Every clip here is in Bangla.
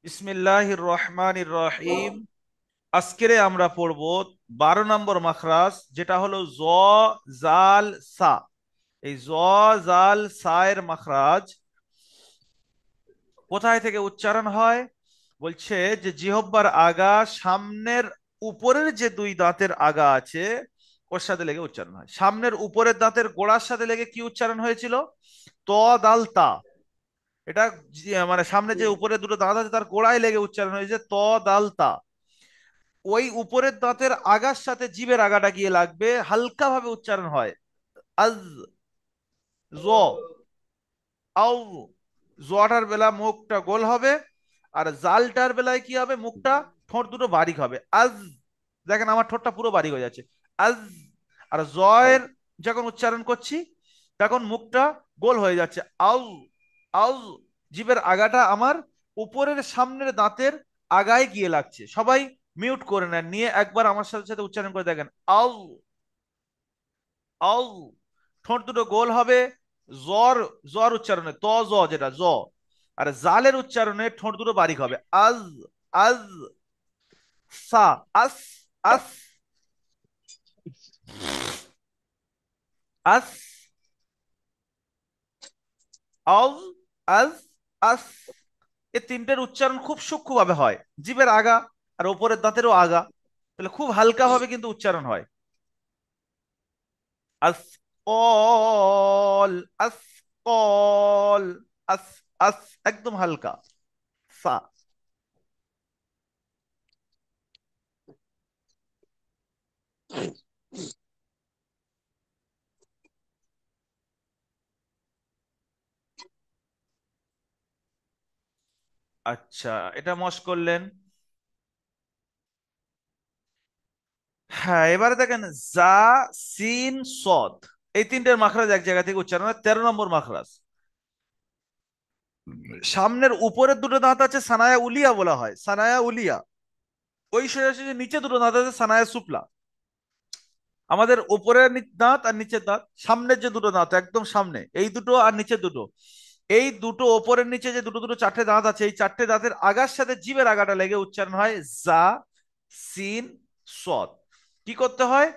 বিসমিল্লাহির রহমানির রহিম। আজকেরে আমরা পড়ব 12 নম্বর মাখরাজ, যেটা হলো জ, জাল, সা। এই জ, জাল, সা এর মাখরাজ কোথায় থেকে উচ্চারণ হয়? বলছে যে জিহ্বার আগা, সামনের উপরের যে দুই দাঁতের আগা আছে ওর সাথে লেগে উচ্চারণ হয়। সামনের উপরের দাঁতের গোড়ার সাথে লেগে কি উচ্চারণ হয়েছিল? ত, দাল, তা। এটা মানে সামনে যে উপরে দুটো দাঁত আছে তার গোড়ায় লেগে উচ্চারণ হয়েছে ত, দাল, তা। ওই উপরের দাঁতের আগার সাথে জিভের আগাটা গিয়ে লাগবে, হালকা ভাবে উচ্চারণ হয় আজ, জ, আউ। জটার বেলা মুখটা গোল হবে, আর জালটার বেলায় কি হবে? মুখটা, ঠোঁট দুটো বারিক হবে। আজ, দেখেন আমার ঠোঁটটা পুরো বারিক হয়ে যাচ্ছে। আজ। আর জয়ের যখন উচ্চারণ করছি তখন মুখটা গোল হয়ে যাচ্ছে। আউ, আউ। জিভের আগাটা আমার উপরের সামনের দাঁতের আগায় গিয়ে লাগছে। সবাই মিউট করে নেন, নিয়ে একবার আমার সাথে সাথে উচ্চারণ করে দেখেন। আউ, আউ। ঠোঁট দুটো গোল হবে। জ্বর, জ্বর উচ্চারণে ত, জ, যেটা জ। আর জালের উচ্চারণে ঠোঁট দুটো বারিক হবে। আজ, আজ। সা, আস, আস, আস। আজ, আজ, আস। এই তিনটের উচ্চারণ খুব সূক্ষ্মভাবে হয়, জিভের আগা আর ওপরের দাঁতেরও আগা। তাহলে খুব হালকা ভাবে কিন্তু উচ্চারণ হয়। আস, অল, আস, অল, আস, আস। একদম হালকা। সা। আচ্ছা, এটা মশ করলেন। হ্যাঁ, এবারে দেখেন জা, সিন, সদ। এই তিনটের মাখরাজ এক জায়গা থেকে উচ্চারণ হয়। 13 নম্বর মাখরাজ। সামনের উপরের দুটো দাঁত আছে সানায়া উলিয়া বলা হয়, সানায়া উলিয়া। ওই সোজাসুজি নিচে দুটো দাঁত আছে সানায়া সুপলা। আমাদের উপরের দাঁত আর নিচের দাঁত, সামনের যে দুটো দাঁত একদম সামনে এই দুটো আর নিচের দুটো, এই দুটো ওপরের নিচে যে দুটো দুটো চারটে দাঁত আছে, এই চারটে দাঁতের আগার সাথে জিভের আগাটা লেগে উচ্চারণ হয় জা, সিন, সদ। কি করতে হয়?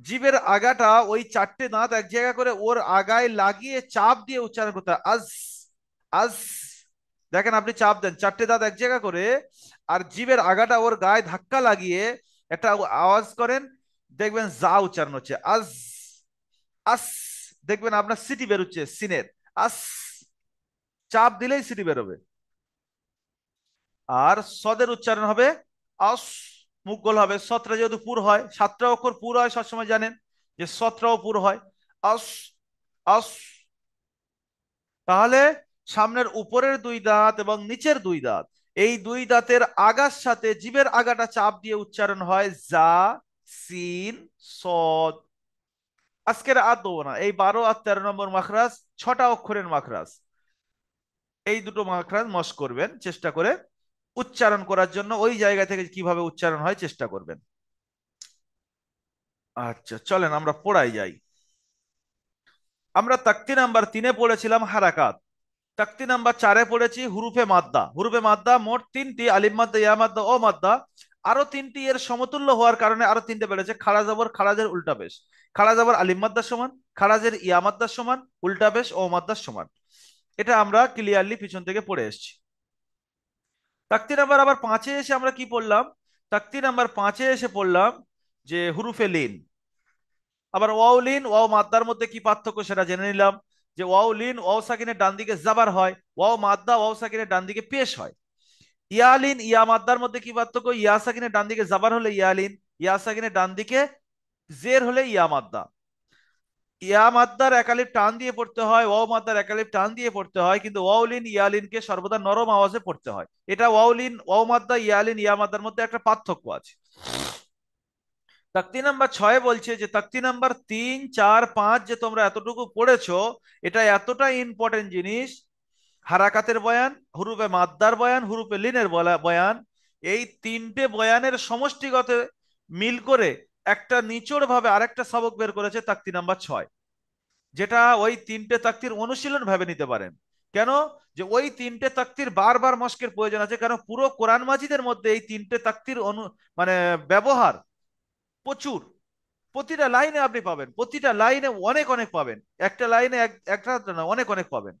জিভের আগাটা ওই চারটে দাঁত এক জায়গা করে ওর আগায় লাগিয়ে চাপ দিয়ে উচ্চারণ করতে হয়। আজ, আজ। দেখেন আপনি চাপ দেন চারটে দাঁত এক জায়গা করে, আর জিভের আগাটা ওর গায়ে ধাক্কা লাগিয়ে একটা আওয়াজ করেন, দেখবেন যা উচ্চারণ হচ্ছে আজ, আস। দেখবেন আপনার সিটি বেরোচ্ছে সিনের। আস। চাপ দিলেই সিটি বেরোবে। আর সদের উচ্চারণ হবে আস। মুখ গোল হবে। সতরা যেহেতু পুর হয়, সাতটা অক্ষর পুর হয় সবসময় জানেন যে সতরাও পুর হয়। আস, আস। তাহলে সামনের উপরের দুই দাঁত এবং নিচের দুই দাঁত, এই দুই দাঁতের আগার সাথে জিভের আগাটা চাপ দিয়ে উচ্চারণ হয় জা, সিন, সদ। আজকের আর দেবো না, এই 12 আর 13 নম্বর মাখরাজ 6টা অক্ষরের মাখরাজ। এই দুটো মাখরাজ মশ করবেন চেষ্টা করে উচ্চারণ করার জন্য, ওই জায়গা থেকে কিভাবে উচ্চারণ হয় চেষ্টা করবেন। আচ্ছা, চলেন আমরা পড়াই যাই। আমরা তাকতি নাম্বার 3-এ পড়েছিলাম হারাকাত। তাকতি নাম্বার 4-এ পড়েছি হুরুফে মাদ্দা। হুরুফে মাদ্দা মোট 3টি, আলিফ মাদ্দা, ইয়া মাদ্দা, ও মাদ্দা। আরো 3টি এর সমতুল্য হওয়ার কারণে আরো 3টে বেড়েছে। খাড়া জবর, খাড়াজের উল্টা পেশ। খাড়া জবর আলিফ মাদ্দার সমান, খাড়াজের ইয়া মাদ্দার সমান, উল্টা পেশ ও মাদ্দার সমান। এটা আমরা ক্লিয়ারলি পিছন থেকে পড়ে এসেছি। তাকতি নাম্বার আবার 5-এ এসে আমরা কি পড়লাম? তাকতি নাম্বার 5-এ এসে পড়লাম যে হুরুফে লিন। আবার ওয়াও লিন, ওয়াও মাদ্দার মধ্যে কি পার্থক্য সেটা জেনে নিলাম। যে ওয়াও লিন ওয়াও সাকিনের ডান দিকে জাবার হয়, ওয়াও মাদ্দা ওয়াও সাকিনের ডান দিকে পেশ হয়। ইয়ালিন ইয়া মাদ্দার মধ্যে কি পার্থক্য? ইয়া সাকিনের ডান দিকে জাবার হলে ইয়ালিন, ইয়া সাকিনের ডান দিকে জের হলে ইয়া মাদ্দা। ইয়া মাদ্দার একালিফ টান দিয়ে পড়তে হয়, ওয়াও মাদ্দার একালিফ টান দিয়ে পড়তে হয়, কিন্তু ওয়াউলিন ইয়ালিনকে সর্বদা নরম আওয়াজে পড়তে হয়। এটা ওয়াউলিন ওয়াও মাদ্দা ইয়ালিন ইয়া মাদ্দার মধ্যে একটা পার্থক্য আছে। তাকতি নাম্বার 6 বলছে যে তাকতি নাম্বার 3, 4, 5 যে তোমরা এতটুকু পড়েছো, এটা এতটা ইম্পর্টেন্ট জিনিস। হারাকাতের বয়ান, হুরুফে মাদ্দার বয়ান, হুরুফে লিনের বয়ান, এই তিনটে বয়ানের সমষ্টিগত মিল করে একটা নিচড় ভাবে আরেকটা সবক বের করেছে তাকতি নাম্বার 6, যেটা ওই তিনটে তাকতির অনুশীলন ভাবে নিতে পারেন। কেন? যে ওই তিনটে তাকতির বারবার মস্কের প্রয়োজন আছে, কারণ পুরো কোরআন মাজিদের মধ্যে এই তিনটে তাকতির মানে ব্যবহার প্রচুর। প্রতিটা লাইনে আপনি পাবেন, প্রতিটা লাইনে অনেক অনেক পাবেন। একটা লাইনে একটা না, অনেক অনেক পাবেন।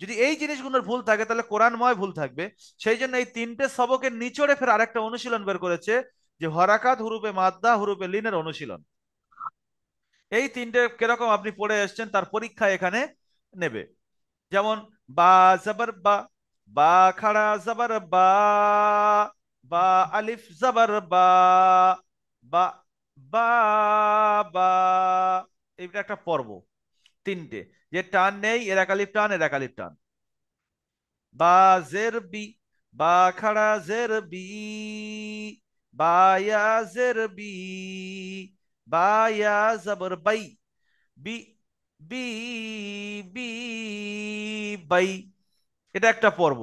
যদি এই জিনিসগুলোর ভুল থাকে তাহলে কোরআনময় ভুল থাকবে। সেই জন্য এই তিনটে সবকের নিচড়ে ফের আরেকটা অনুশীলন বের করেছে, যে হরাকাত, হুরুফে মাদ্দা, হুরুফে লিনের অনুশীলন। এই তিনটে কিরকম আপনি পড়ে এসেছেন তার পরীক্ষা এখানে নেবে। যেমন বা জবর বা, বা খাড়া জবর বা, বা আলিফ জবর বা, বা বা বা, এইটা একটা পর্ব। তিনটে, যে টান নেই, এর একালিপ টান, এর একালিপ টান। বা জের বি, বা খাড়া জের বি, বা ইয়া জের বি, বা ইয়া জবর বাই, বি, বি, বি, বাই। এটা একটা পর্ব।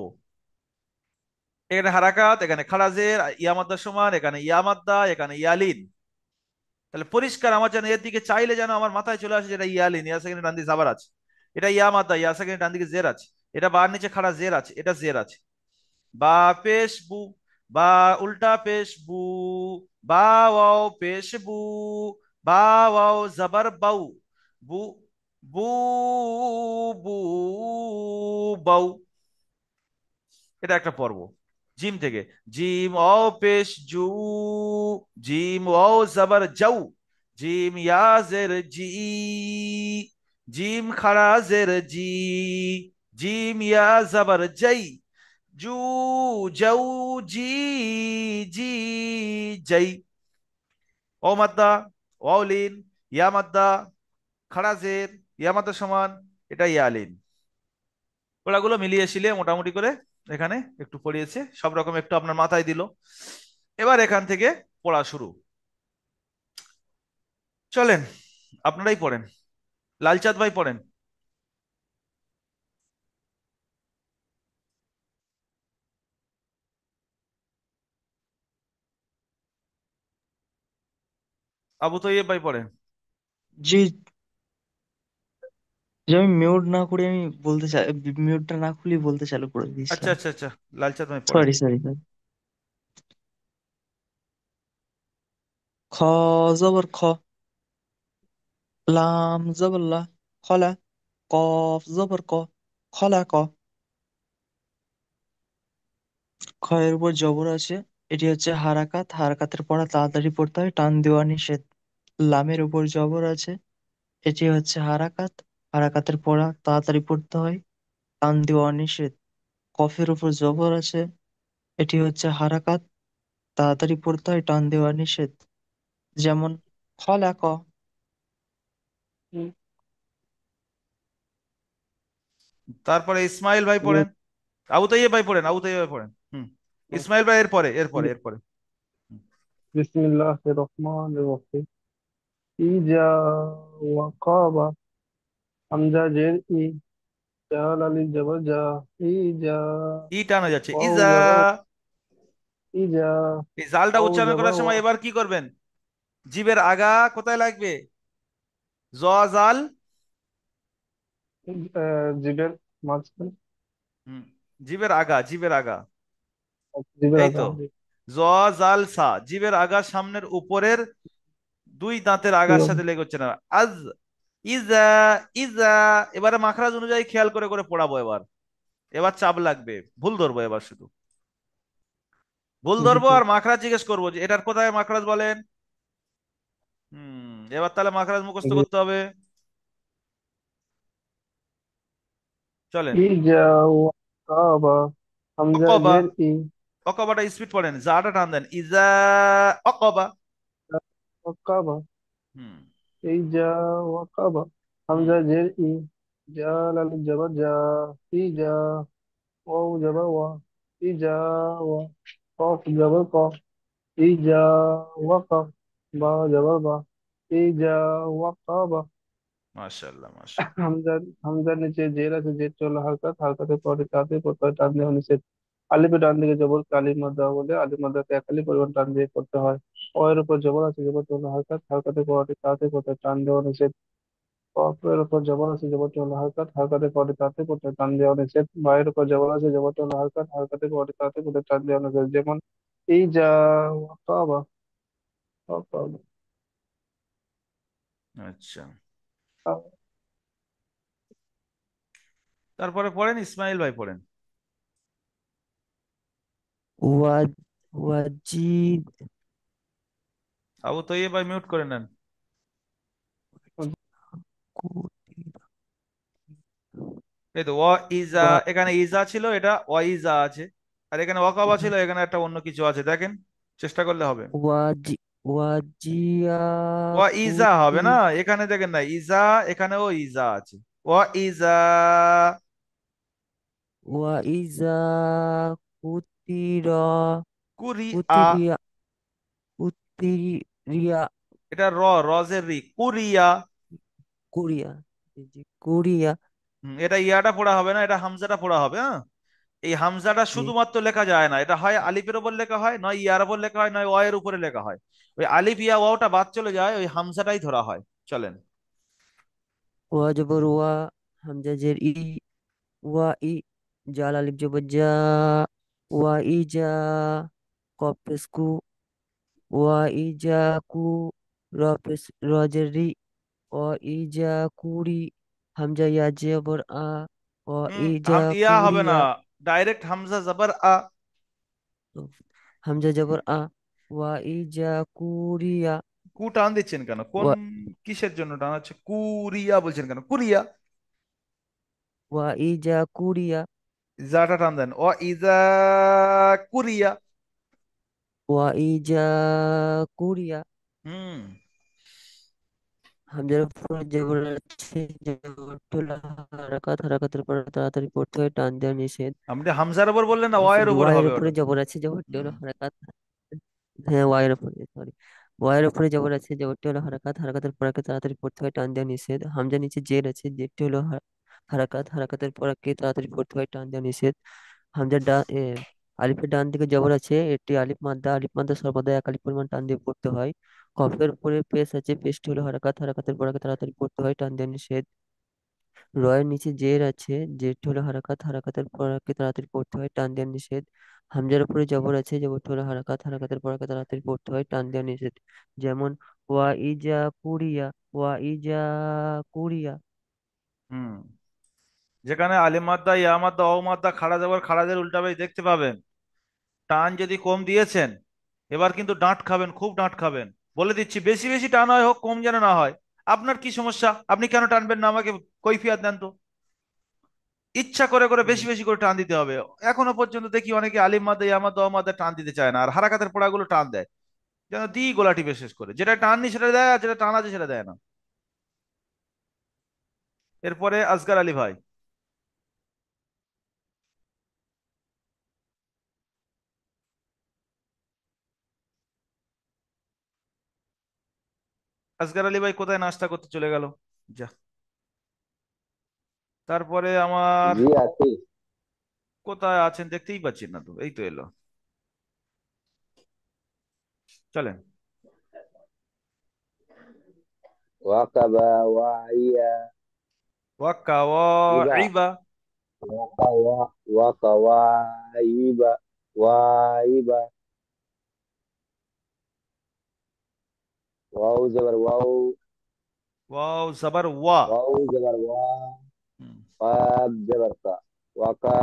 এখানে হারাকাত, এখানে খারাজের, ইয়ামাদ্দা সমান, এখানে ইয়ামাদ্দা, এখানে ইয়ালিন। তাহলে পরিষ্কার আমার যেন এর দিকে চাইলে যেন আমার মাথায় চলে আসে, যেটা ইয়ালিন, ইয়া সেকেন্ড ডান দিকে জাবার আছে। এটা ইয়ামাদ্দা, ইয়া সেকেন্ড ডান দিকে জের আছে। এটা বার নিচে খাড়া জের আছে, এটা জের আছে। বা পেশ বু, বা উল্টা পেশ বু, বা ওয়াও পেশ বু, বা ওয়াও জবর বাউ, বু, বু, বু, বাউ। এটা একটা পর্ব। জিম থেকে, জিম ও পেশ জু, জিম ও জবর যাও, জিম ইয়াজের জি, জিম খারাজের জি, জিম ইয়া জবর যাই, জু, যাও, জি, জি, যাই। ও মাদ্দা, ওয়াউলিন, ইয়া মাদ্দা, খারাজের, ইয়া মাদ্দা সমান, এটা ইয়ালিন। ওগুলো মিলিয়ে ছিলে মোটামুটি করে এখানে একটু পড়িয়েছে, সব রকম একটু আপনার মাথায় দিল। এবার এখান থেকে পড়া শুরু। চলেন, আপনারাই পড়েন। লালচাঁদ ভাই পড়েন। আবু তৈয়ব ভাই পড়েন। জি। যে আমি মিউট না করে আমি বলতে চাই, মিউটটা না খুলে বলতে চালু করে আচ্ছা দিয়েছিলাম। আচ্ছা আচ্ছা, লালচাঁদ ভাই পড়েন। Sorry sorry sorry. খ জবর খ, লাম জবর লা, খলা, কফ জবর ক, খলা ক। খ এর উপর জবর আছে, এটি হচ্ছে হারাকাত, হারাকাতের পড়া তাড়াতাড়ি পড়তে হয়, টান দেওয়া নিষেধ। লামের উপর জবর আছে, এটি হচ্ছে হারাকাত, হারাকাতের পড়া তাড়াতাড়ি পড়তে হয়, টান দেওয়া নিষেধ। কফের উপর জবর আছে, এটি হচ্ছে হারাকাত, তাড়াতাড়ি পড়তে হয়, টান দেওয়া নিষেধ। যেমন খলাক। তারপরে ইসমাইল ভাই পড়েন। আবু তৈয়ব ভাই পড়েন, আবু তৈয়ব ভাই পড়েন। হুম, ইসমাইল ভাই এরপরে এরপরে এরপরে। হুম। বিসমিল্লাহির রহমানির রহিম। ইজা ওয়াকাবা, হামজা জের ই, জাল আলিফ জবর জা, ইজা। ই টানা যাচ্ছে, ওয়াও ইজা। জবর ইজা, এই জালটা ওয়াও উচ্চারণ জবর করার ওয়া। সময় এবার কি করবেন? জিবের আগা কোথায় লাগবে? জ, জাল। জিবের মাঝখানে, হুম, জিবের আগা, জিবের আগা। জিবের এই আগে তো। হবে। জ, জাল, সা, জিবের আগা সামনের উপরের দুই দাঁতের কি আগার হবে? সাথে লেগে হচ্ছে না। আজ, ইজা, ইজা। এবারে মাখরাজ অনুযায়ী খেয়াল করে করে পড়াবো এবার। এবার চাপ লাগবে, ভুল ধরবো এবার শুধু। ভুল জি ধরবো জি। আর মাখরাজ জিজ্ঞেস করবো যে এটার কোথায় মাখরাজ বলেন। এবার তাহলে মাখরাজ মুখস্থ জি। করতে হবে। চলেন। ইজা ওয়াকাবা, হামজা অকবা, জের ই, অকবাটা স্পিড পড়েন, জাটা টান দেন, ইজা অকবা। ওয়াকাবা, হুম। ইজা ওয়াকাবা, হুম। হামজা জের ই, জাল আলিফ জবর জা, ইজা। ওয়াও জবর ওয়া, ইজা ওয়া। কফ জবর ক, ইজা ওয়াকাব, বা জবর বা, ইজা ওয়াকাবা। মাশাআল্লাহ মাশাআল্লাহ। হামজার হামজার নিচে জের আছে, জের চলে হালকাত, হালকাতে পরে তাতে পড়তে হয়, টান দেওয়া নিষেধ। আলিফে ডান দিকে জবর আলিফ মাদ্দা বলে, আলিফ মাদ্দাকে এক আলিফ পরিমাণ টান দিয়ে করতে হয়। অ এর উপর জবর আছে, জবর চলে হালকাত, হালকাতে পরে তাতে পড়তে হয়, টান দেওয়া নিষেধ। কফের উপর জবর আছে, জবরটি হলো হরকত, হরকতের পরে তাতে করতে টান দেওয়া নিষেধ। বায়ের উপর জবর আছে, জবরটি হলো হরকত, হরকতের পরে তাতে করতে টান দেওয়া নিষেধ। যেমন এই যা, ওয়াকাবা, ওয়াকাবা। আচ্ছা, তারপরে পড়েন, ইসমাইল ভাই পড়েন। ওয়াজ ওয়াজিদ আবু তৈয়ব ভাই মিউট করে নেন। কুতির এই তো ইজা, ওয়া এখানে ইজা ছিল, এটা ইজা আছে। আর এখানে ওয়াকাবা ছিল, এখানে একটা অন্য কিছু আছে, দেখেন, চেষ্টা করলে হবে। ওয়াজি ওয়াজিয়া ইজা হবে কুতি না, এখানে দেখেন না ইজা, এখানেও ইজা আছে। ইজা ওয়াইজা কুতিরা কুরি আ, কুতিরিয়া কুতিরিয়া এটা রজের রি, কুরিয়া। কুরিয়া এই যে কুরিয়া এটা ইয়াটা পড়া হবে না, এটা হামজাটা পড়া হবে, হ্যাঁ। এই হামজাটা জি শুধুমাত্র লেখা যায় না, এটা হয় আলিফের উপর লেখা হয়, নয় ইয়ার উপর লেখা হয়, নয় এর উপরে লেখা হয়। ওই আলিফ ইয়া ওয়াওটা বাদ চলে যায়, ওই হামজাটাই ধরা হয়। চলেন। ওয়া জবর ওয়া হামজা জের ই ওয়া ই জাল আলিফ জবর জা ওয়া ইজা কফ পেশ কু ওয়া ইজা কু র পেশ র জের রি ওয়া ইজা কুরি হামজা ইয়া জবর আ ওয়া ইজা ইয়া হবে না, কুরিয়া ডাইরেক্ট হামজা জবর আ। হামজা জবর আ ওয়া ইজা কুরিয়া কু টান দিচ্ছেন কেন, কোন ওয়া কিসের জন্য টান হচ্ছে, কুরিয়া বলছেন কেন, কুরিয়া। ওয়া ইজা কুরিয়া জাটা টান দেন, ইজা কুরিয়া। ওয়া ইজা কুরিয়া হুম। হামজার উপর জবর আছে জবরতুল হারাকাত হারাকাতের পর তাড়াতাড়ি পড়তে হয় টান দেওয়া নিষেধ আপনি হামজার উপর বললেন না, এর উপরে ওয়াইয়ের হবে উপরে ওটা। জবর আছে জবরটি হুম। হলো হারাকাত হ্যাঁ ওয়াইয়ের উপরে সরি ওয়াইয়ের উপরে জবর আছে জবরটি হলো হারাকাত হারাকাতের পরকে তাড়াতাড়ি পড়তে হয় টান দেওয়া নিষেধ হামজা নিচে জের আছে জেরটি হলো হারাকাত হারাকাতের পরকে তাড়াতাড়ি পড়তে হয় টান দেওয়া নিষেধ হামজার আলিফের ডান দিকে জবর আছে এটি আলিফ মাদ্দা সর্বদা এক আলিফ পরিমাণ টান দিয়ে পড়তে হয় কফের উপরে পেশ আছে পেশটি হলো হারাকাত হারাকাতের পরকে তাড়াতাড়ি পড়তে হয় টান দেওয়া নিষেধ রয়ের নিচে জের আছে জেরটি হলো হারাকাত হারাকাতের পরকে তাড়াতাড়ি পড়তে হয় টান দেওয়া নিষেধ হামজার উপরে জবর আছে জবরটি হলো হারাকাত হারাকাতের পরকে তাড়াতাড়ি পড়তে হয় টান দেওয়া নিষেধ যেমন ওয়া ইজা কুরিয়া ওয়া ইজা কুরিয়া হুম। যেখানে আলিফ মাদ্দা, ইয়া মাদ্দা, মাদ্দা, খাড়া জবর, খাড়াদের উল্টাবে দেখতে পাবেন। টান যদি কম দিয়েছেন, এবার কিন্তু ডাঁট খাবেন, খুব ডাঁট খাবেন। বলে দিচ্ছি, বেশি বেশি টান হয় হোক, কম যেন না হয়। আপনার কি সমস্যা, আপনি কেন টানবেন না, আমাকে কৈফিয়ত দেন তো। ইচ্ছা করে করে হুম, বেশি বেশি করে টান দিতে হবে। এখনো পর্যন্ত দেখি অনেকে আলিম মাদ্দা, ইয়া মাদ্দা, মাদ্দা টান দিতে চায় না, আর হারাকাতের পড়াগুলো টান দেয়, যেন দি গোলাটি বিশেষ করে, যেটা টান নি সেটা দেয়, আর যেটা টান আছে সেটা দেয় না। এরপরে আসগার আলী ভাই। আসগার আলী ভাই কোথায় নাস্তা করতে চলে গেল, যা। তারপরে আমার, জি আছি। কোথায় আছেন দেখতেই পাচ্ছি না তো, এই তো এলো। চলেন। ওয়াকাবা ওয়াইয়া ওয়াক্কা ইবা ইবা। ওয়াকাওয়া ওয়াকাওয়াইবা ওয়াইবা ওয়াও জবর ওয়াও ওয়াও জবর ওয়া। ওয়াও জবর ওয়া হুম। কাব জবর কা ওয়াকা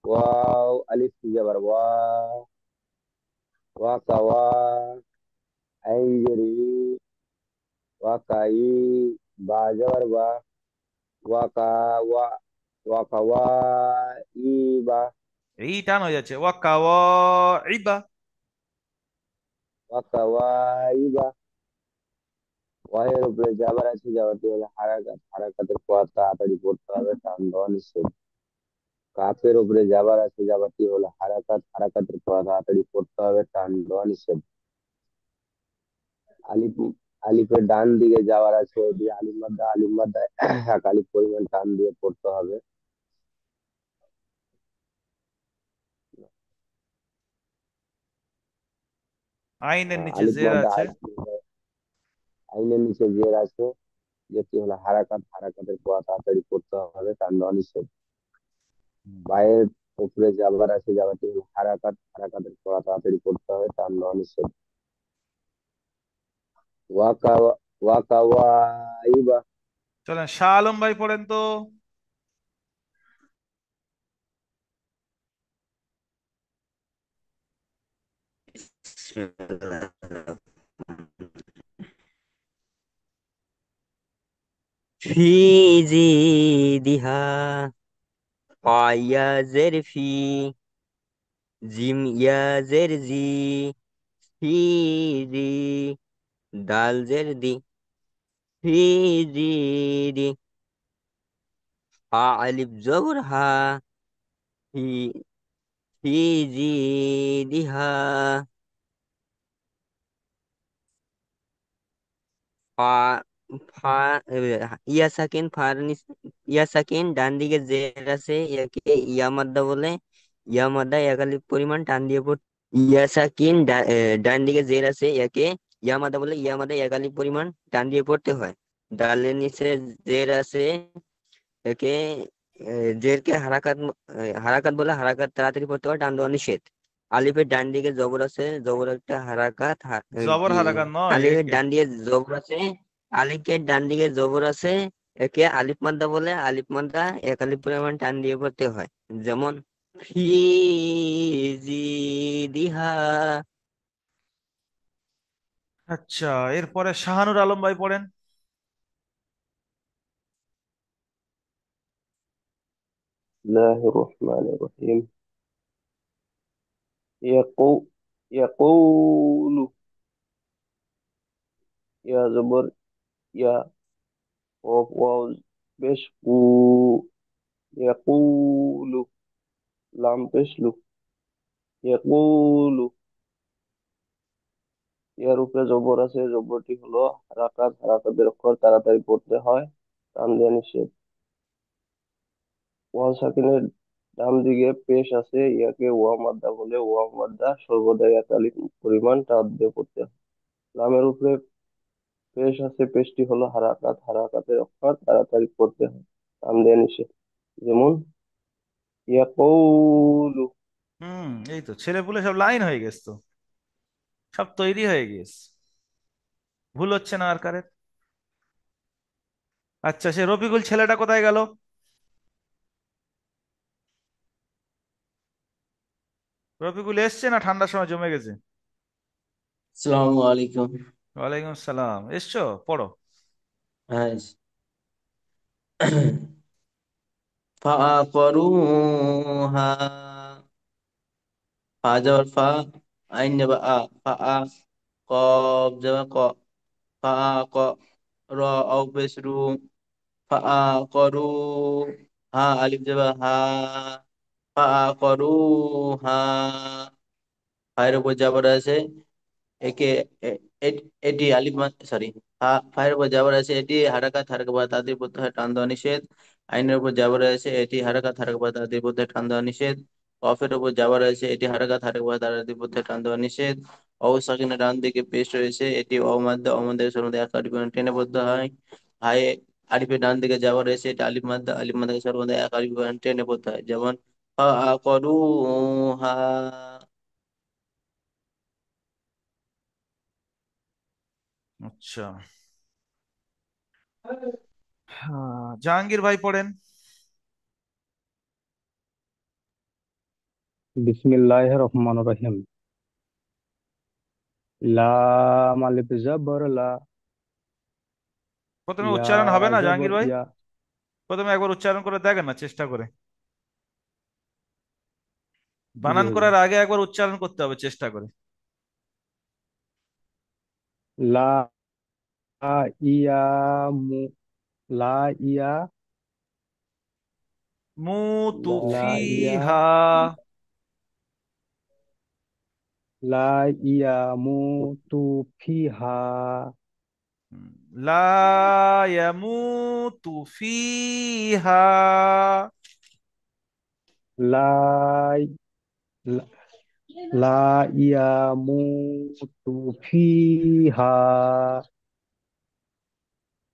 ওয়াও আলিফ জবর ওয়া ওয়াকাওয়া আইন জের ই ওয়াকাই বা জবর বা ওয়াকাওয়া ওয়াকাওয়াইবা এই টান হয়ে যাচ্ছে, ওয়াক্কা ইবা। ওয়াকাওয়াইবা ওয়াহের উপরে যাবার আছে যাওয়াটি হলো হারাকাত হারাকাতের পর তাড়াতাড়ি পড়তে হবে টান দেওয়া নিষেধ কাফের উপরে যাবার আছে যাবারটি হলো হারাকাত হারাকাতের পর তাড়াতাড়ি পড়তে হবে টান দেওয়া নিষেধ আলিফ আলিফের ডান দিকে যাওয়ার আছে এটি আলিফ মাদ্দা এক আলিফ পরিমাণ টান দিয়ে পড়তে হবে আইনের নিচে আলিফ জের মাদ্দা আছে। আইনের নিচে জের আছে যেটি হলো হারাকাত, হারাকাতের পড়া তাড়াতাড়ি পড়তে হবে, টান দেওয়া নিষেধ। হুম। বায়ের উপরে জাবার আছে, জাবারটি হলো হারাকাত, হারাকাতের পড়া তাড়াতাড়ি পড়তে হবে, টান দেওয়া নিষেধ। ওয়াকা, ওয়াকা ওয়াইবা। চলেন শাহ আলম ভাই পড়েন তো। ফি জিদিহা ফায়াজের ফি, জিম ইয়াজের জি, ফি জি, দাল জের দি, ফি জি দি, হা আলিফ জবর হা, ফি ফি জি দিহা, ফা ফা ইয়া সাকিন ফার ইয়া সাকিন ডান দিকে জের আছে, ইয়াকে ইয়া মাদ্দা বলে। ইয়া মাদ্দা এক আলিফ পরিমাণ টান দিয়ে পড়তে। ইয়া সাকিন ডান দিকে জের আছে, ইয়াকে ইয়া মাদ্দা বলে। ইয়া মাদ্দা এক আলিফ পরিমাণ টান দিয়ে পড়তে হয়। ডালের নিচে জের আছে, একে জেরকে হারাকাত বলে। হারাকাত তাড়াতাড়ি পড়তে হয়, টান দেওয়া নিষেধ। আলিফের ডান দিকে জবর আছে, জবর একটা হারাকাত জবর কি হারাকাত নয়, আলিফের একে। ডান দিকে জবর আছে, আলিফের ডান দিকে জবর আছে, একে আলিফ মাদ্দা বলে। আলিফ মাদ্দা এক আলিফ পরিমাণ টান দিয়ে পড়তে হয়। যেমন ফি জিদিহা। আচ্ছা, এরপরে শাহানুর আলম ভাই পড়েন। بسم الله الرحمن الرحيم. يقو يقول، يا زبر يا، قاف واو পেশ কু, يقول، লাম পেশ লু, يقول। ইয়ার উপরে জবর আছে, জবরটি হলো হারাকাত, হারাকাতের অক্ষর তাড়াতাড়ি পড়তে হয়, টান দেওয়া নিষেধ। ওয়াও সাকিনের ডান দিকে পেশ আছে, ইয়াকে ওয়া মাদ্দা বলে। ওয়া মাদ্দা সর্বদাই এক আলিফ পরিমাণ টান দিয়ে পড়তে হয়। লামের উপরে পেশ আছে, পেশটি হলো হারাকাত, হারাকাতের অক্ষর তাড়াতাড়ি পড়তে হয়, টান দেওয়া নিষেধ। যেমন ইয়াকুলু। এই তো ছেলে পুলে সব লাইন হয়ে গেছে তো, সব তৈরি হয়ে গেছে, ভুল হচ্ছে না আর কারের। আচ্ছা, সে রফিকুল ছেলেটা কোথায় গেল? রফিকুল এসছে না ঠান্ডার সময় জমে গেছে? আসসালামু আলাইকুম। ওয়ালাইকুম সালাম, এসছো, পড়ো। হ্যাঁ। ফাআকরুহা, ফা যাবার ফা, আইন যাবা আ, ফা আ, কফ যাবা ক, ফা আ ক, র আও পেশ রু, ফা আ করু, হা আলিফ যাবা হা, ফা আ করু, হা, ফায়ের উপর যাবার আছে, একে এটি আলিফ সরি, ফায়ের উপর জাবর আছে, এটি হারাকাত, হারাকা বা তাদের পড়তে হয়, টান দেওয়া নিষেধ। আইনের উপর জাবর আছে, এটি হারাকাত, হারাকা বা তাদের পড়তে হয়, টান দেওয়া নিষেধ। কফের উপর জাবর আছে, এটি হারাকাত, হারাকা বা তাদের পড়তে হয়, টান দেওয়া নিষেধ। অউ সাকিনের ডান দিকে পেশ রয়েছে, এটি অমাদ্দা, অমাদের সর্বদা এক আলিফ টেনে পড়তে হয়। হাই আলিফের ডান দিকে জাবর রয়েছে, এটা আলিফ মাদ্দা, আলিফ মাদ্দাকে সর্বদা এক আলিফ টেনে পড়তে হয়। যেমন করু হা। আচ্ছা, হ্যাঁ, জাহাঙ্গীর ভাই পড়েন। বিসমিল্লাহির রহমানির রহিম। লাম আলিফ জবর লা, প্রথমে ইয়া উচ্চারণ হবে না জবর জাহাঙ্গীর ভাই? ইয়া। প্রথমে একবার উচ্চারণ করে দেখেন না, চেষ্টা করে। জি বানান হুজুর। করার আগে একবার উচ্চারণ করতে হবে চেষ্টা করে। লা ইয়া মু, লা ইয়া, মু তু লা ফি ইয়া, হা। লা ইয়া মু তু ফিহা, লা ইয়ামুতু ফিহা। লা লা ইয়া মু তু ফিহা।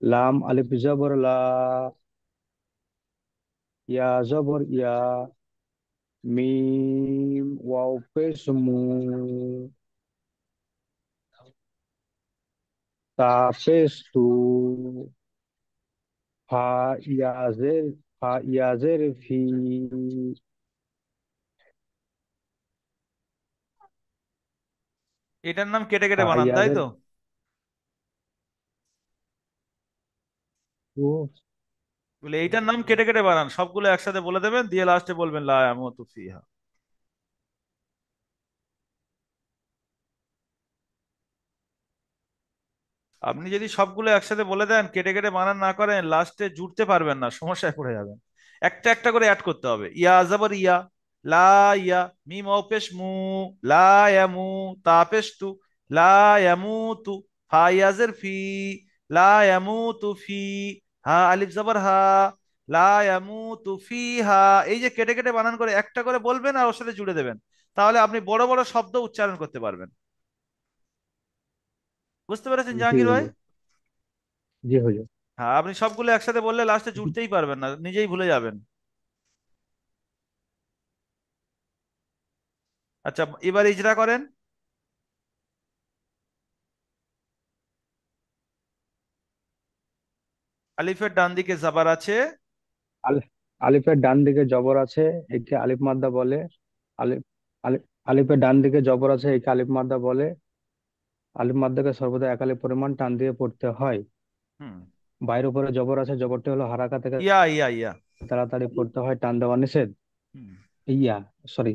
লাম আলিফ জবর লা, ইয়া জবর ইয়া, মিম ওয়াও পেশ মু, তা পেশ তু, ফা ইয়াজের, ফা ইয়াজের ফি, এটার নাম কেটে কেটে ফা বানান, তাই ইয়াজের তো? ও, বলে এইটার নাম কেটে কেটে বানান, সবগুলো একসাথে বলে দেবেন, দিয়ে লাস্টে বলবেন লা ইয়ামুতু ফিহা। আপনি যদি সবগুলো একসাথে বলে দেন, কেটে কেটে বানান না করেন, লাস্টে জুড়তে পারবেন না, সমস্যায় পড়ে যাবেন। একটা একটা করে অ্যাড করতে হবে। ইয়া যাবার ইয়া, লা ইয়া, মিম ওয়াও পেশ মু, লা ইয়ামু, তা পেশ তু, লা ইয়ামুতু, ফা ইয়াজের ফি, লা ইয়ামুতু ফি, হা আলিফ যাবার হা, লা ইয়ামুতু ফিহা। এই যে কেটে কেটে বানান করে একটা করে বলবেন আর ওর সাথে জুড়ে দেবেন, তাহলে আপনি বড় বড় শব্দ উচ্চারণ করতে পারবেন। বুঝতে পেরেছেন জি জাহাঙ্গীর ভাই? হুজুর, জি হুজুর। হ্যাঁ, আপনি সবগুলো একসাথে বললে লাস্টে জুড়তেই পারবেন না, নিজেই ভুলে যাবেন। আচ্ছা, এবার ইজরা করেন। আলিফের ডান দিকে জাবার আছে। আলিফ, আলিফের ডান দিকে জবর আছে, একে আলিফ মাদ্দা বলে। আলিফ, আলিফ, আলিফের ডান দিকে জবর আছে, একে আলিফ মাদ্দা বলে। আলিফ মাদ্দাকে সর্বদা এক আলিফ পরিমাণ টান দিয়ে পড়তে হয়। হুম। বাইরের উপরে জবর আছে, জবরটি হলো হারাকা থেকে ইয়া ইয়া ইয়া। তাড়াতাড়ি পড়তে হয়, টান দেওয়া নিষেধ। হুম। ইয়া, সরি,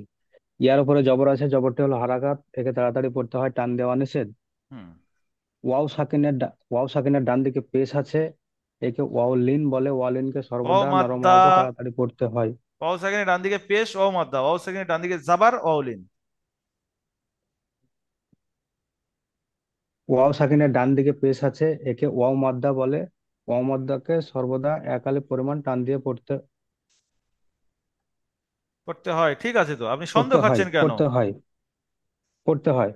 ইয়ার উপরে জবর আছে, জবরটি হলো হারাকাত, একে তাড়াতাড়ি পড়তে হয়, টান দেওয়া নিষেধ। হুম। ওয়াও সাকিনের ডান দিকে পেশ আছে, একে ওয়াও লিন বলে। ওয়াও লিনকে ও সর্বদা নরম মাদ্দা। আওয়াজে তাড়াতাড়ি পড়তে হয়। ওয়াও সেকেন্ডের ডান দিকে পেশ ও মাদ্দা, ওয়াও সেকেন্ডের ডান দিকে জাবার ওয়াউলিন। ওয়াও সাকিনের ডান দিকে পেশ আছে, একে ওয়াও মাদ্দা বলে। ওয়াও মাদ্দাকে সর্বদা এক আলিফ পরিমাণ টান দিয়ে করতে হয়, ঠিক আছে, তো আপনি সন্দেহ পড়তে হয়, খাচ্ছেন কেন? পড়তে হয়, পড়তে হয়।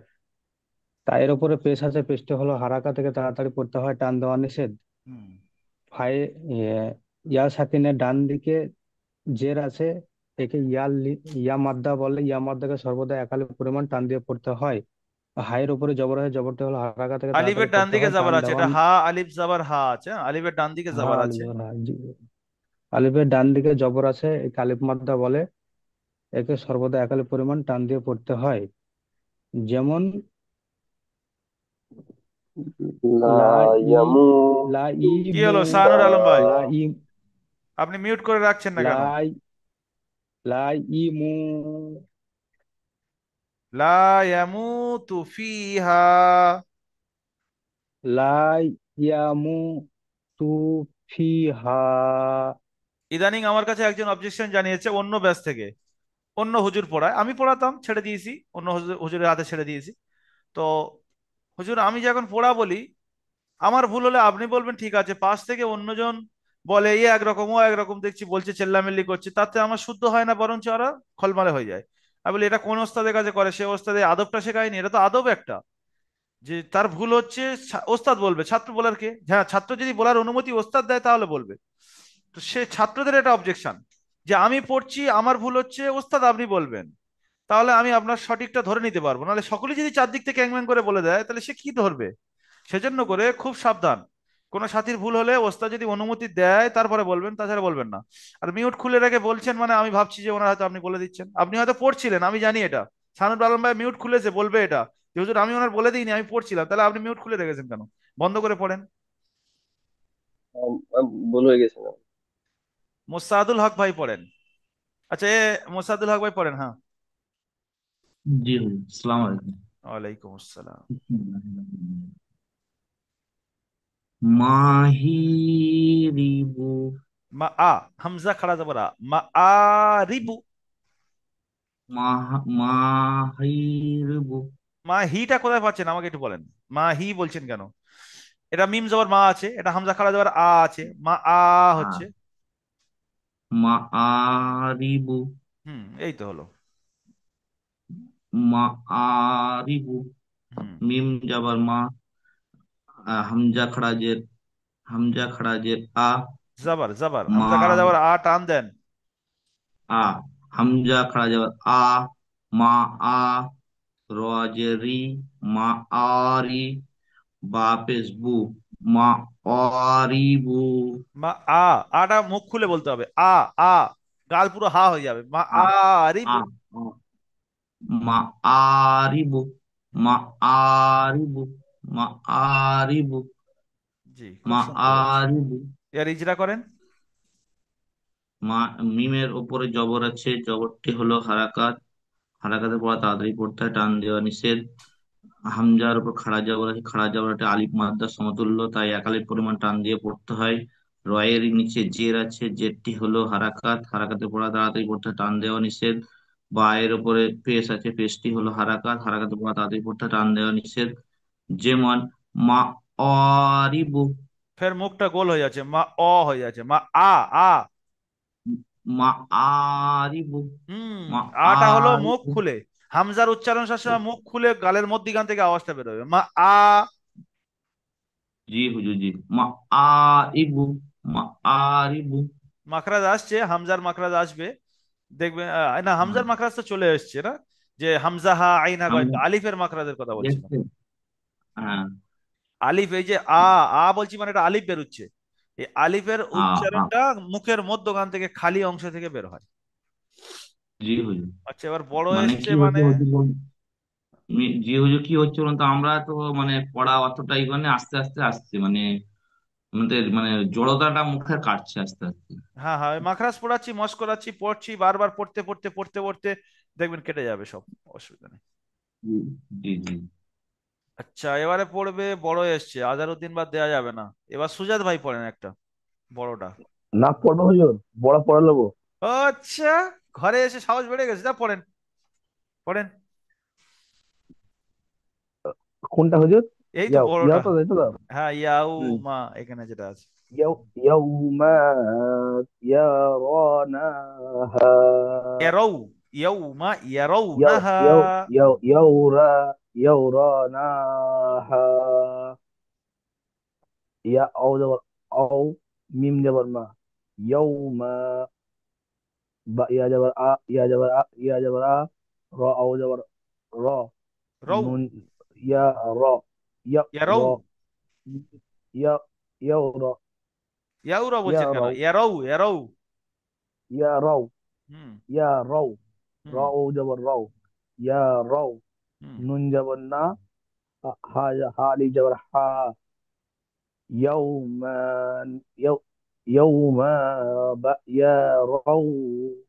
তাই এর উপরে পেশ আছে, পেশটি হলো হারাকা থেকে তাড়াতাড়ি পড়তে হয়, টান দেওয়া নিষেধ। হুম। ফাই ইয়া সাকিনের ডান দিকে জের আছে, একে ইয়া মাদ্দা বলে। ইয়া মাদ্দাকে সর্বদা এক আলিফ পরিমাণ টান দিয়ে পড়তে হয়। হায়ের উপরে জবর আছে, জবরটি হলো হারাকা থেকে আলিফের তাড়াতাড়ি ডান পড়তে দিকে হয়, টান জাবার আছে, দেওয়া। এটা হা আলিফ জাবার হা আছে, হ্যাঁ? আলিফের ডান দিকে হা জাবার আলিফ আছে। জবর হা, জি। আলিফের ডান দিকে জবর আছে, একে আলিফ মাদ্দা বলে। একে সর্বদা এক আলিফ পরিমাণ টান দিয়ে পড়তে হয়। যেমন লা লা ই, ইয়ামু, লা ই কি মু, হলো শাহানুর আলম ভাই? লা ই, আপনি মিউট করে রাখছেন না কেন? লা লা ই মু, লা ইয়ামুতু ফিহা। লা ইয়ামু তু ফিহা। ইদানিং আমার কাছে একজন অবজেকশন জানিয়েছে অন্য ব্যাচ থেকে, অন্য হুজুর পড়ায়, আমি পড়াতাম, ছেড়ে দিয়েছি, অন্য হুজুরের হাতে ছেড়ে দিয়েছি। তো হুজুর, আমি যখন পড়া বলি, আমার ভুল হলে আপনি বলবেন ঠিক আছে, পাশ থেকে অন্যজন বলে এ একরকম ও একরকম দেখছি বলছে, চেল্লামিল্লি করছে, তাতে আমার শুদ্ধ হয় না, বরঞ্চ আরো খলমালে হয়ে যায়। আমি বলি এটা কোন ওস্তাদের কাছে করে, সে ওস্তাদের আদবটা শেখায়নি, এটা তো আদব একটা, যে তার ভুল হচ্ছে, ওস্তাদ বলবে, ছাত্র বলার কে? হ্যাঁ, ছাত্র যদি বলার অনুমতি ওস্তাদ দেয় তাহলে বলবে। তো সে ছাত্রদের এটা অবজেকশন, যে আমি পড়ছি, আমার ভুল হচ্ছে, ওস্তাদ আপনি বলবেন, তাহলে আমি আপনার সঠিকটা ধরে নিতে পারবো, নাহলে সকলেই যদি চারদিক থেকে ক্যাংম্যাং করে বলে দেয় তাহলে সে কি ধরবে? সেজন্য করে খুব সাবধান, কোনো সাথীর ভুল হলে ওস্তাদ যদি অনুমতি দেয় তারপরে বলবেন, তাছাড়া বলবেন না। আর মিউট খুলে রেখে বলছেন মানে আমি ভাবছি যে ওনার হয়তো আপনি বলে দিচ্ছেন, আপনি হয়তো পড়ছিলেন, আমি জানি এটা। সানুর আলম ভাই মিউট খুলেছে, বলবে এটা যে হুজুর আমি ওনার বলে দিইনি, আমি পড়ছিলাম, তাহলে আপনি মিউট খুলে রেখেছেন কেন? বন্ধ করে পড়েন। ভুল হয়ে গেছে না। মোসাদুল হক ভাই পড়েন। আচ্ছা, মোসাদুল হক ভাই পড়েন, হ্যাঁ। জি হুজুর, আসসালামু আলাইকুম। ওয়ালাইকুম আসসালাম। মাহিরিবু। মা আ, হামজা খাড়া যাবার আ, মা আ রিবু। মাহিরিবু। মা হিটা কোথায় পাচ্ছেন আমাকে একটু বলেন, মা হি বলছেন কেন? এটা মিম জবর মা আছে, এটা হামজা খাড়া যাবার আ আছে, মা আ হচ্ছে। মাআরিবু। এই তো হলো। মাআরিবু। হুম। মিম জাবার মা, হামজা খাড়া জের, হামজা খাড়া জের আ, জবর জবর, মা, হামজা খাড়া জবর আ, টান দেন। আ, হামজা খাড়া জবর আ, মা, আ, র জের রি, মা, আরি, বা পেশ বু, মা, অরিবু। মা আ, আটা মুখ খুলে বলতে হবে। আ, আ, গাল পুরো হা হয়ে যাবে। মা আ, আ রিবু। আ, আ, মা, আরিবু, মা, আরিবু, মা, আরিবু, জি, খুব মা, সুন্দর হচ্ছে। আরিবু। এর ইজরা করেন। মা, মিমের ওপরে জবর আছে, জবরটি হলো হারাকাত, হারাকাতের পর তাড়াতাড়ি পড়তে হয়, টান দেওয়া নিষেধ। হামজার উপর খাড়া জবর আছে, খাড়া জবরটা আলিফ মাদ্দার সমতুল্য, তাই এক আলিফ পরিমাণ টান দিয়ে পড়তে হয়। রয়ের নিচে জের আছে, জেরটি হলো হারাকাত, হারাকাতের পড়া তাড়াতাড়ি পড়তে হয়, টান দেওয়া নিষেধ। বা এর উপরে পেশ আছে, পেশটি হলো হারাকাত, হারাকাতের পড়া তাড়াতাড়ি পড়তে হয়, টান দেওয়া নিষেধ। যেমন মা, অরিবু, ফের মুখটা গোল হয়ে যাচ্ছে, মা অ হয়ে যাচ্ছে। মা আ, আ। মা, আরিবু, হুম। মা, আটা হলো মুখ আরিবু। খুলে। হামজার উচ্চারণ সবসময় মুখ খুলে গালের মধ্যিখান থেকে আওয়াজটা বেরোবে। মা আ। জি হুজুর, জি। মা, ইবু, মা, ইবু। মাখরাজ আসছে, হামজার মাখরাজ আসবে। দেখবেন না, হ্যাঁ, হামজার মাখরাজ তো চলে এসছে না। যে হামজা হা আইন হা গয়, আমরা আলিফের মাখরাজের কথা বলছিলাম। দেখছেন। হ্যাঁ, আলিফ, এই যে আ বলছি মানে এটা আলিফ বেরোচ্ছে। এই আলিফের হ্যাঁ, উচ্চারণটা মুখের মধ্যখান থেকে খালি অংশ থেকে বের হয়। জি হুজুর। আচ্ছা, এবার বড় মানে এসছে কি মানে। হচ্ছে হুজুর জি হুজুর, কি হচ্ছে বলুন তো, আমরা তো মানে পড়া অতটাই মানে আস্তে আস্তে আসছে, মানে আমাদের মানে জড়তাটা মুখে কাটছে আস্তে আস্তে। হ্যাঁ হ্যাঁ, ওই মাখরাজ পড়াচ্ছি, মশ করাচ্ছি, পড়ছি, বারবার পড়তে পড়তে পড়তে পড়তে দেখবেন কেটে যাবে সব। অসুবিধা নেই। জি, জি, জি। আচ্ছা, এবারে পড়বে বড় এসছে, আজারউদ্দিন বাদ দেওয়া যাবে না। এবার সুজাত ভাই পড়েন একটা, বড়টা। না পড়বো হুজুর, বড় পড়ে নেবো। আচ্ছা, ঘরে এসে সাহস বেড়ে গেছে, যা পড়েন, পড়েন। কোনটা হুজুর? এই তো ইয়াও ইয়াও বড়টা। তো, তাই তো? হ্যাঁ, ইয়াউ হুম। মা এখানে যেটা আছে। يوم يرونها. ইয়ারৌ, ইয়াউমা يو ইয়ারাউনাহা। يو يوراناها. يا أو جبر أو، ميم جبر ما. يوم. يا جبر يا جبر يا جبر را أو جبر را. রৌ, نون. يا را. يا ইয়ারৌ। را. يا يورا. ইয়াউরা يا বলছেন কেন? رو. ইয়ারৌ, ইয়ারৌ। يا رو. হুম। يا رو. হুম। را أو جبر رو. يا رو. হুম। نون جبر نا. حالي جبر حا. يوما يوما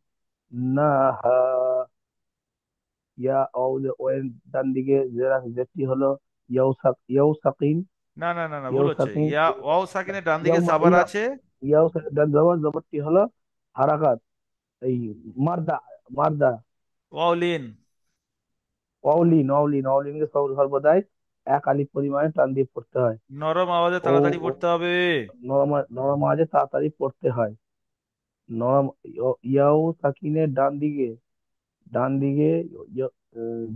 يرونها. ইয়া ওয়েন ডান দিকে জেরটি হলো ইয়াও সাকিন। না না না না, ভুল ইয়াও হচ্ছে। সাকিন। ইয়া ওয়াও সাকিনের ডান দিকে ইয়াও জাবার ইয়া আছে। ইয়াও ডান জবরটি হলো হারাকাত। এই মারদা, মারদা। ওয়াউলিন। অলিনকে সর্বদাই এক আলিফ পরিমাণে টান দিয়ে পড়তে হয়। নরম আওয়াজে ও তাড়াতাড়ি পড়তে হবে। নরম, নরম আওয়াজে তাড়াতাড়ি পড়তে হয়। নরম ইয়াও সাকিনের ডান দিকে, ডান দিকে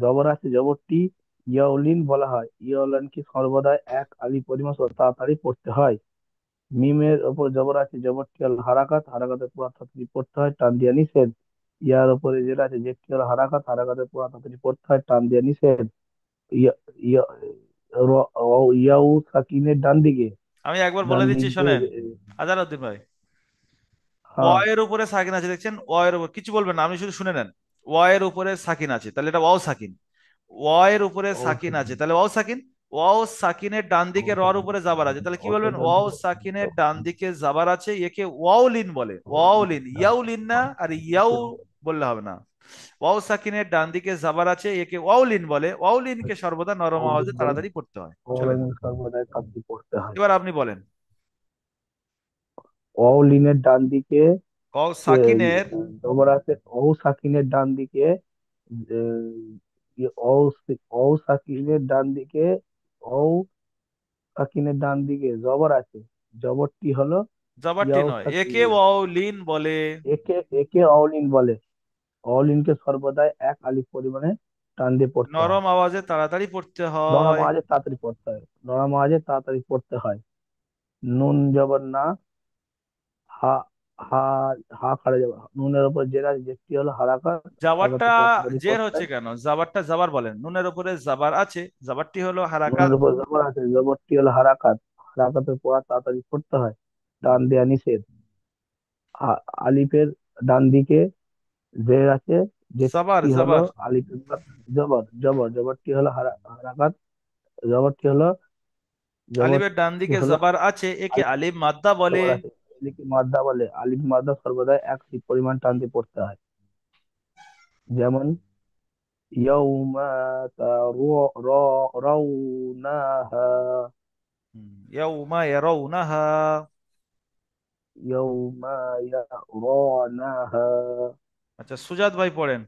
জবর আছে, জবরটি ইয়াউলিন বলা হয়। ইয়াউলিনকে সর্বদা এক আলিফ পরিমাণ তাড়াতাড়ি পড়তে হয়। মিমের ওপর জবর আছে, জবরটি হল হারাকাত, হারাকাতের পুরো তাড়াতাড়ি পড়তে হয়, টান দিয়া নিষেধ। ইয়ার উপরে যেটা আছে, যেটি হল হারাকাত, হারাকাতের পুরো তাড়াতাড়ি পড়তে হয়, টান দিয়া নিষেধ। ইয়া ইয়া ইয়াউ সাকিনের ডান দিকে, আমি একবার ডান বলে দিচ্ছি দিকে শোনেন, আজারউদ্দিন ভাই। হ্যাঁ। ওয়ের উপরে সাকিন আছে দেখছেন, ওয়ের উপর কিছু বলবেন না, আপনি শুধু শুনে নেন। ওয়ের উপরে সাকিন আছে, তাহলে এটা ওয়াও সাকিন। ওয়ের উপরে ও সাকিন আছে, সাকিন, তাহলে ওয়াও সাকিন। ওয়াও সাকিনের ডান ও দিকে রর সাকিন, উপরে জাবার আছে, তাহলে কি ও বলবেন? ওয়াও সাকিনের সাকিন। ডান দিকে জাবার আছে, একে ওয়াউলিন বলে। ওয়াউলিন, ইয়াউলিন না, আর ইয়াউ বললে হবে না। ওয়াও সাকিনের ডান দিকে জাবার আছে, একে ওয়াউলিন বলে। ওয়াউলিনকে সর্বদা নরম আওয়াজে তাড়াতাড়ি পড়তে হয়। চলেন, সর্বদাই তাড়াতাড়ি পড়তে হয়। এবার আপনি বলেন। অলিনের ডান দিকে ওয়াও সাকিনের। জবর আছে, ও সাকিনের ডান দিকে ও সাকিনের ডান দিকে, ও সাকিনের ডান দিকে জবর আছে, জবরটি হলো জবারটি ইয়াও নয়, সাকিন। একে ওয়াউলিন বলে। একে একে অলিন বলে। অলিনকে সর্বদাই এক আলিফ পরিমাণে টান দিয়ে পড়তে হয়। নরম আওয়াজে তাড়াতাড়ি পড়তে নরম হয়। আওয়াজে তাড়াতাড়ি পড়তে হয়, নরম আওয়াজে তাড়াতাড়ি পড়তে হয়। নুন জবর না, হা হা হা খাড়া জবর, নুনের উপর জের আছে, জেরটি হলো হারাকাত, জাবারটা হারাকাতের পর তাড়াতাড়ি জের পড়তে হচ্ছে হয়। কেন? জাবারটা জাবার বলেন, নুনের উপরে জাবার আছে, জাবারটি হলো হারাকাত। নুনের উপর জবর আছে, জবরটি হলো হারাকাত, হারাকাতের পর তাড়াতাড়ি পড়তে হয়, টান দেয়া নিষেধ। আলিফের ডান দিকে জের আছে, জাবার জেরটি হলো জাবার। আলিফের পর জবরটি হলো হারাকাত, জবরটি হলো আলিফের ডান জবরটি দিকে হলো জাবার আছে, একে আলিফ আলিফ মাদ্দা বলে। জবর আছে, এদিকে মাদ্দা বলে। আলিফ মাদ্দা সর্বদা একই পরিমাণ টান দিয়ে পড়তে হয়। যেমন ইয়াউমা রাউনাহা, ইয়াউমা ইয়ারাউনাহা। ইয়াউমা ইয়ারানাহা। আচ্ছা, সুজাত ভাই পড়েন।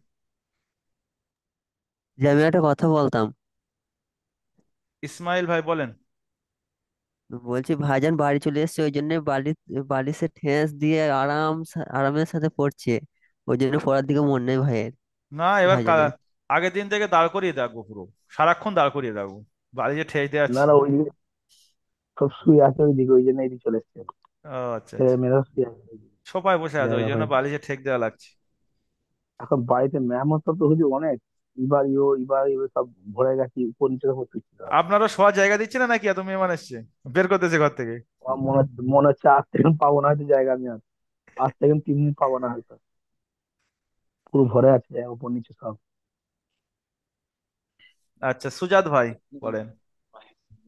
যে আমি একটা কথা বলতাম, ইসমাইল ভাই বলেন। বলছি ভাইজান বাড়ি চলে এসেছে, ওই জন্য বালিশে ঠেস দিয়ে আরামের সাথে পড়ছে, ওই জন্য পড়ার দিকে মন নেই ভাইয়ের, না, এবার ভাইজানের। আগের দিন থেকে দাঁড় করিয়ে রাখবো পুরো, সারাক্ষণ দাঁড় করিয়ে রাখবো, বাড়ি যে ঠেস দিয়ে না যাচ্ছে। না, ওইদিকে সব শুয়ে আছে, ওইদিকে ওই জন্য এদিকে চলে এসছে। ও আচ্ছা ছেলে আচ্ছা। মেয়েরা শুয়ে আছে ওইদিকে, সোফায় বসে আছে, ওই জায়গা জন্য হয়নি। বালিশে ঠেক দেওয়া লাগছে। এখন বাড়িতে মেহমান তো হুজুর অনেক, এবার সব ভরে গেছে, উপর নিচে সব হচ্ছে। আপনারও শোয়ার জায়গা দিচ্ছে না নাকি? এত মেহমান এসছে, বের করতেছে ঘর থেকে। আমার মনে হচ্ছে 8 সেকেন্ড পাবো না হয়তো জায়গা, আমি আর 8 সেকেন্ড 3 মিনিট পাবো না হয়তো, পুরো ভরে আছে জায়গা, উপর নিচে সব। আচ্ছা, সুজাত ভাই বলেন।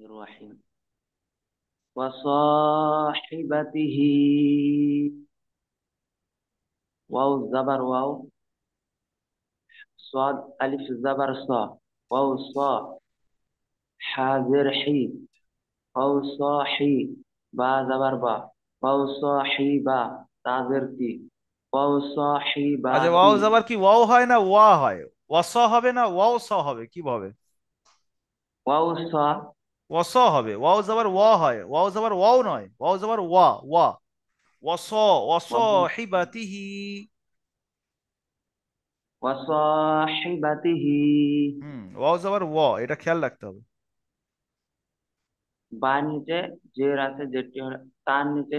الرحيم. وصاحبته، واو زبر واو، صاد ألف زبر صا، واو صا، حاضر حي، واو صاحي، با زبر با، واو صاحبا، تاجر تي، واو আচ্ছা, ওয়াও صاحباتي، যাবার কি ওয়াও হয় না ওয়া হয়? ওয়াস হবে না ওয়াও স হবে, কি হবে? واو صا، ওয়াস হবে, ওয়াও যাবার ওয়া হয়, ওয়াও যাবার ওয়াও নয়, ওয়াও যাবার ওয়া ওয়া। ওয়াস, ওয়াস واو হিবাতিহি। وصاحبته، ওয়াও যাবার ওয়া, এটা খেয়াল রাখতে হবে। বার নিচে জের আছে, যেটি হলো তার নিচে,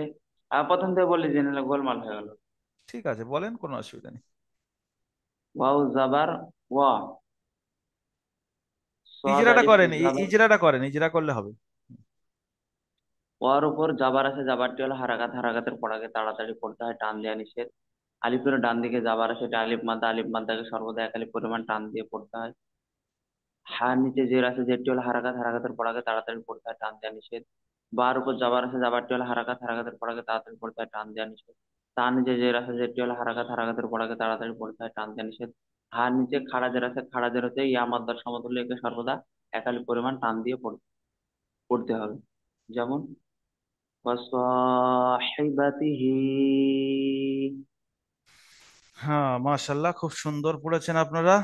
প্রথম থেকে বললে জেনে নিলে গোলমাল হয়ে গেল। ঠিক আছে, বলেন, কোনো অসুবিধা নেই। ওয়াও জাবার ওয়া, সদ ইজরাটা আলিফ করেন, জাবার, ইজরাটা করেন, ইজরা করলে হবে। ওয়ার উপর জাবার আছে, জাবারটি হলো হারাকাত, হারাকাতের পড়াকে তাড়াতাড়ি পড়তে হয়, টান দেওয়া নিষেধ। আলিফের ডান দিকে জাবার আছে, এটা আলিফ মাদ্দাকে সর্বদা এক আলিফ পরিমাণ টান দিয়ে পড়তে হয়। হার নিচে জের আছে, যেটি হলো হারাকাত, হারাকাতের পড়াকে তাড়াতাড়ি পড়তে হয়, টান দেওয়া নিষেধ। বার উপর জাবার আছে, জাবারটি হলো হারাকাত, হারাকাতের পড়াকে তাড়াতাড়ি পড়তে হয়, টান দেওয়া নিষেধ। তার নিচে জের আছে, যেটি হলো হারাকাত, হারাকাতের পড়াকে তাড়াতাড়ি পড়তে হয়, টান দেওয়া নিষেধ। হার নিচে খাড়া জের আছে, খাড়া জের হচ্ছে ইয়া মাদ্দার সমতুল্য, একে সর্বদা এক আলিফ পরিমাণ টান দিয়ে পড়তে হবে। যেমন وصاحبته، হ্যাঁ, মাশাল্লাহ, খুব সুন্দর পড়েছেন আপনারা।